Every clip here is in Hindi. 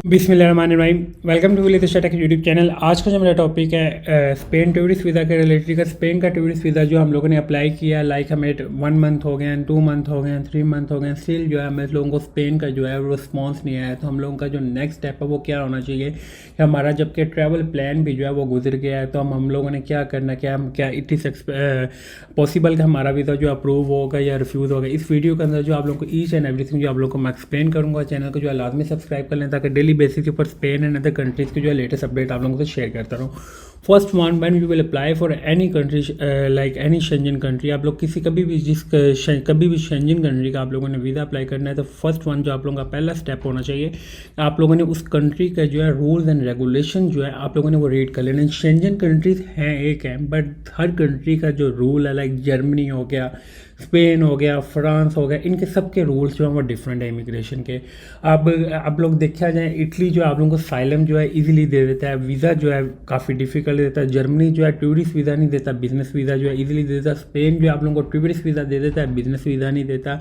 बिस्मिल्लाहिर्रहमानिर्रहीम। Welcome to village tech YouTube channel. आज का जो मेरा टॉपिक है स्पेन टूरिस्ट वीज़ा के रिलेटेड का। स्पेन का टूरिस्ट वीज़ा जो हम लोगों ने अप्लाई किया, लाइक हमें 1 मंथ हो गए हैं, 2 मंथ हो गए हैं, 3 मंथ हो गए हैं, स्टिल जो है हमें लोगों को स्पेन का जो है वो रिस्पॉन्स नहीं आया। तो हम लोगों का जो नेक्स्ट स्टेप है वो क्या होना चाहिए कि हमारा जबकि ट्रैवल प्लान भी जो है वो गुजर गया है, तो हम लोगों ने क्या करना, क्या इट इज़ पॉसिबल कि हमारा वीज़ा जो अप्रूव होगा या रिफ्यूज़ होगा। इस वीडियो के अंदर जो आप लोगों को ईच एंड एवरीथिंग जो आप लोगों को मैं एक्सप्लेन करूँगा। चैनल को जो है लाजमी सब्सक्राइब कर लें ताकि डेली बेसिस के ऊपर स्पेन एंड अदर कंट्रीज़ की जो है लेटेस्ट अपडेट आप लोगों से शेयर करता रहूँ। First one, when you will apply for any country like any Schengen country, आप लोग किसी कभी भी शेंजन कंट्री का आप लोगों ने वीज़ा अप्लाई करना है, तो फर्स्ट वन जो आप लोगों का पहला स्टेप होना चाहिए, आप लोगों ने उस कंट्री का जो है रूल्स एंड रेगुलेशन जो है आप लोगों ने वो रीड कर लेना। शेंजन कंट्रीज़ हैं एक हैं, बट हर कंट्री का जो रूल है, लाइक जर्मनी हो गया, स्पेन हो गया, फ्रांस हो गया, इनके सब के रूल्स जो हैं वो डिफरेंट है इमिग्रेशन के। अब आप लोग देखा जाए, इटली जो है आप लोगों को साइलम जो है इजीली दे देता है, वीज़ा जो है काफ़ी डिफिकल्ट देता है। जर्मनी जो है टूरिस्ट वीज़ा नहीं देता, बिजनेस वीज़ा जो है इजीली दे देता है। स्पेन जो है आप लोगों को टूरिस्ट वीज़ा दे देता है, बिजनेस वीज़ा नहीं देता।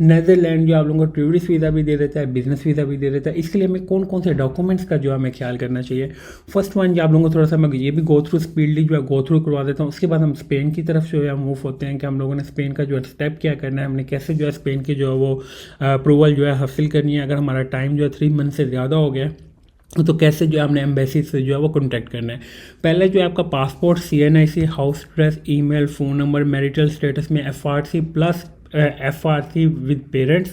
नीदरलैंड जो आप लोगों को टूरिस्ट वीज़ा भी दे देता है, बिजनेस वीज़ा भी दे देता है। इसके लिए हमें कौन कौन से डॉक्यूमेंट्स का जो है हमें ख्याल करना चाहिए। फर्स्ट वन जो आप लोगों को थोड़ा सा मैं ये भी गो थ्रू स्पीडली जो है गो थ्रू करवा देता हूँ। उसके बाद हम स्पेन की तरफ जो है मूव होते हैं कि हम लोगों ने स्पेन का जो है स्टेप क्या करना है, हमने कैसे जो है स्पेन की जो है वो अप्रूवल जो है हासिल करनी है। अगर हमारा टाइम जो है 3 मंथ से ज़्यादा हो गया तो कैसे जो है हमने एम्बेसी से जो है वो कॉन्टैक्ट करना है। पहले जो है आपका passport, CNIC, house address, email, phone number, marital status में FRC plus FRC with parents,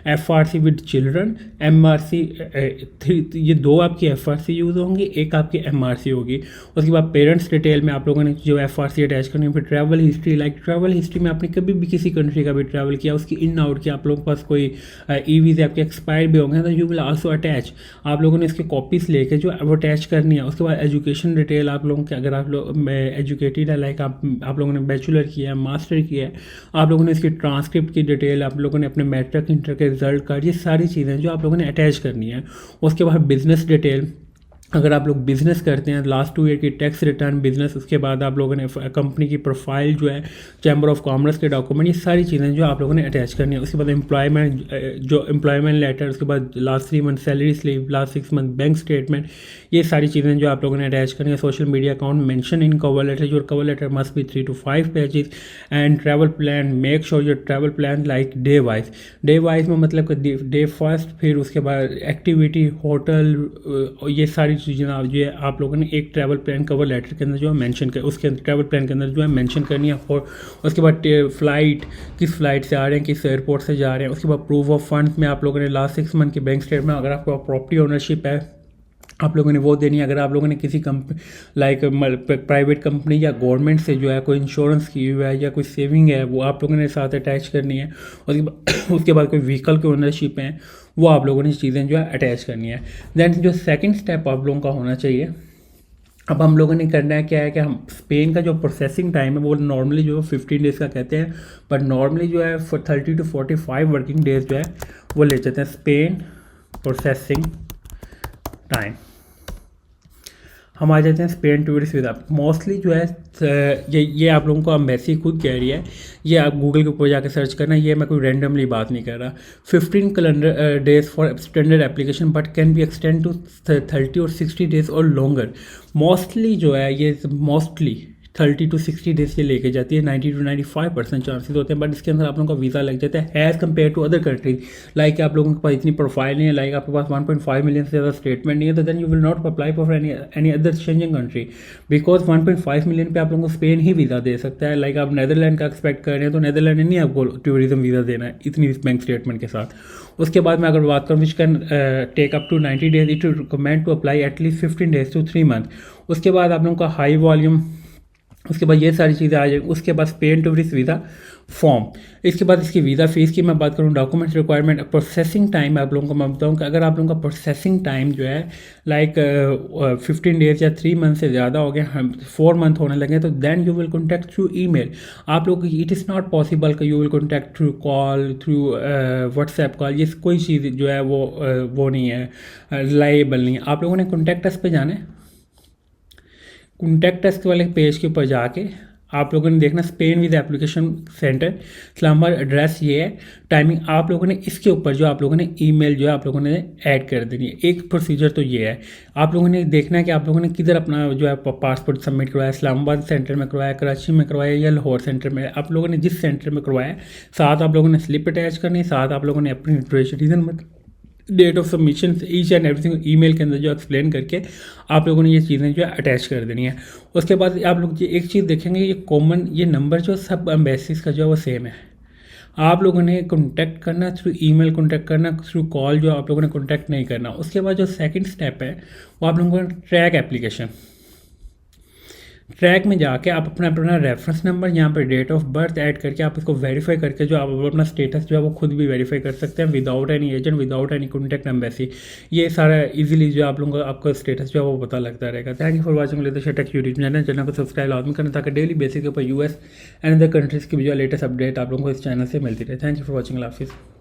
FRC with children, MRC ये दो आपकी FRC यूज़ होंगी, एक आपकी MRC होगी। उसके बाद पेरेंट्स डिटेल में आप लोगों ने जो FRC अटैच करनी है। फिर travel history, like travel history में आपने कभी भी किसी कंट्री का भी ट्रैवल किया, उसकी इन आउट की आप लोगों के पास कोई वीज़ा आपके एक्सपायर भी होंगे तो यू विल आल्सो अटैच। आप लोगों ने इसकी कॉपीज़ लेके जो वो अटैच करनी है। उसके बाद एजुकेशन डिटेल आप लोगों के, अगर आप लोग एजुकेटेड है, लाइक आप लोगों ने बैचलर किया है, मास्टर किया है, आप लोगों ने इसकी ट्रांसक्रिप्ट की डिटेल, आप लोगों ने अपने मैट्रिक इंटर के रिजल्ट कार्ड, ये सारी चीज़ें जो आप लोगों ने अटैच करनी है। उसके बाद बिजनेस डिटेल, अगर आप लोग बिज़नेस करते हैं, लास्ट 2 ईयर की टैक्स रिटर्न बिज़नेस, उसके बाद आप लोगों ने कंपनी की प्रोफाइल जो है, चैम्बर ऑफ कॉमर्स के डॉक्यूमेंट, ये सारी चीज़ें जो आप लोगों ने अटैच करनी है। उसके बाद एम्प्लॉयमेंट लेटर, उसके बाद last 3 month salary slip, last 6 month bank statement, ये सारी चीज़ें जो आप लोगों ने अटैच करनी है। Social media account mention in cover letter, your cover letter must be 3 to 5 pages. And travel plan, make sure your travel plan like day wise में मतलब कि डे फर्स्ट, फिर उसके बाद एक्टिविटी, होटल, ये सारी चीज़ें जो है आप लोगों ने एक ट्रैवल प्लान कवर लेटर के अंदर जो है मेंशन कर, उसके अंदर ट्रैवल प्लान के अंदर जो है मेंशन करनी है। और उसके बाद फ़्लाइट, किस फ्लाइट से आ रहे हैं, किस एयरपोर्ट से जा रहे हैं। उसके बाद प्रूफ ऑफ फंड्स में आप लोगों ने लास्ट 6 मंथ की बैंक स्टेटमेंट, अगर आपको प्रॉपर्टी ओनरशिप है आप लोगों ने वो देनी है। अगर आप लोगों ने किसी लाइक प्राइवेट कंपनी या गवर्नमेंट से जो है कोई इंश्योरेंस की हुआ है या कोई सेविंग है, वो आप लोगों ने साथ अटैच करनी है। उसके बाद कोई व्हीकल की ओनरशिप है, वो आप लोगों ने चीज़ें जो है अटैच करनी है। दैन जो सेकंड स्टेप आप लोगों का होना चाहिए, अब हम लोगों ने करना है क्या है कि हम स्पेन का जो प्रोसेसिंग टाइम है वो नॉर्मली जो है 15 डेज़ का कहते हैं, पर नॉर्मली जो है 30 to 45 वर्किंग डेज़ जो है वो ले जाते हैं स्पेन प्रोसेसिंग टाइम। हम आ जाते हैं स्पेन टूरिस्ट वीज़ा। मोस्टली जो है ये आप लोगों को एम्बेसी खुद कह रही है, ये आप गूगल के ऊपर जाकर सर्च करना, ये मैं कोई रैंडमली बात नहीं कर रहा। 15 calendar days for standard application but can be extend to 30 और 60 डेज और लॉन्गर। मोस्टली जो है ये मोस्टली 30 to 60 डेज से लेके जाती है। 90 to 95% चांसेस होते हैं, बट इसके अंदर आप लोगों का वीज़ा लग जाता है as compare to other countries. Like आप लोगों के पास इतनी प्रोफाइल नहीं है, लाइक आपके पास 1.5 मिलियन से ज़्यादा स्टेटमेंट नहीं है, तो then you will not apply for any other Schengen country, because 1.5 million पे आप लोगों को स्पेन ही वीज़ा दे सकता है। लाइक आप नीदरलैंड का एक्सपेक्ट कर रहे हैं तो नीदरलैंड ने नहीं आपको टूरिज्म वीज़ा देना है इतनी बैंक स्टेटमेंट के साथ। उसके बाद मैं अगर बात करूँ which can take up to 90 days, it recommend to apply at least 15 days to 3 month. उसके बाद आप लोगों का हाई वॉल्यूम, उसके बाद ये सारी चीज़ें आ जाएंगी। उसके बाद स्पेन टूरिस्ट वीज़ा फॉर्म, इसके बाद इसकी वीज़ा फ़ीस की मैं बात करूँ, डॉक्यूमेंट्स रिक्वायरमेंट, प्रोसेसिंग टाइम आप लोगों को मैं बताऊँ कि अगर आप लोगों का प्रोसेसिंग टाइम जो है लाइक 15 डेज या 3 मंथ से ज़्यादा हो गए, 4 मंथ होने लगे, तो then you will contact through email. आप लोग इट इज़ नॉट पॉसिबल कि you will contact through call, through WhatsApp call, ये कोई चीज़ जो है वो नहीं है, रिलाएबल नहीं है। आप लोगों ने कॉन्टैक्ट अस पे जाना है, कॉन्टैक्ट अस वाले पेज के ऊपर जाके आप लोगों ने देखना Spain visa application centre Islamabad, address ये है, टाइमिंग आप लोगों ने इसके ऊपर जो आप लोगों ने ईमेल जो है आप लोगों ने ऐड कर देनी है। एक प्रोसीजर तो ये है, आप लोगों ने देखना है कि आप लोगों ने किधर अपना जो है पासपोर्ट सबमिट करवाया, इस्लामाबाद सेंटर में करवाया, कराची में करवाया या लाहौर सेंटर में। आप लोगों ने जिस सेंटर में करवाया, साथ आप लोगों ने स्लिप अटैच करनी है, साथ आप लोगों ने अपनी reason date of submission each and everything email के अंदर जो एक्सप्लेन करके आप लोगों ने ये चीज़ें जो है अटैच कर देनी है। उसके बाद आप लोग ये एक चीज़ देखेंगे, ये कॉमन ये नंबर जो सब एम्बेसीज का जो है वो सेम है। आप लोगों ने कॉन्टैक्ट करना थ्रू ईमेल, कॉन्टैक्ट करना थ्रू कॉल, जो आप लोगों ने कॉन्टैक्ट नहीं करना। उसके बाद जो सेकंड स्टेप है वो आप लोगों का ट्रैक एप्लीकेशन। ट्रैक में जाके आप अपना अपना रेफरेंस नंबर, यहाँ पर डेट ऑफ बर्थ ऐड करके आप इसको वेरीफाई करके जो आप अपना स्टेटस जो है वो खुद भी वेरीफाई कर सकते हैं without any agent, without any contact embassy. ये सारा इजीली जो आप लोगों को आपका स्टेटस जो है वो पता लगता रहेगा। Thank you for watching latest take YouTube channel को सब्सक्राइब लाजमी करना ताकि डेली बेसिस के ऊपर यूएस एंड अदर कंट्रीज़ की भी जो लेटेस्ट अपडेट आप लोगों को इस चैनल से मिलती रहे। थैंक यू फॉर वॉचिंग, अल्लाह हाफिज़।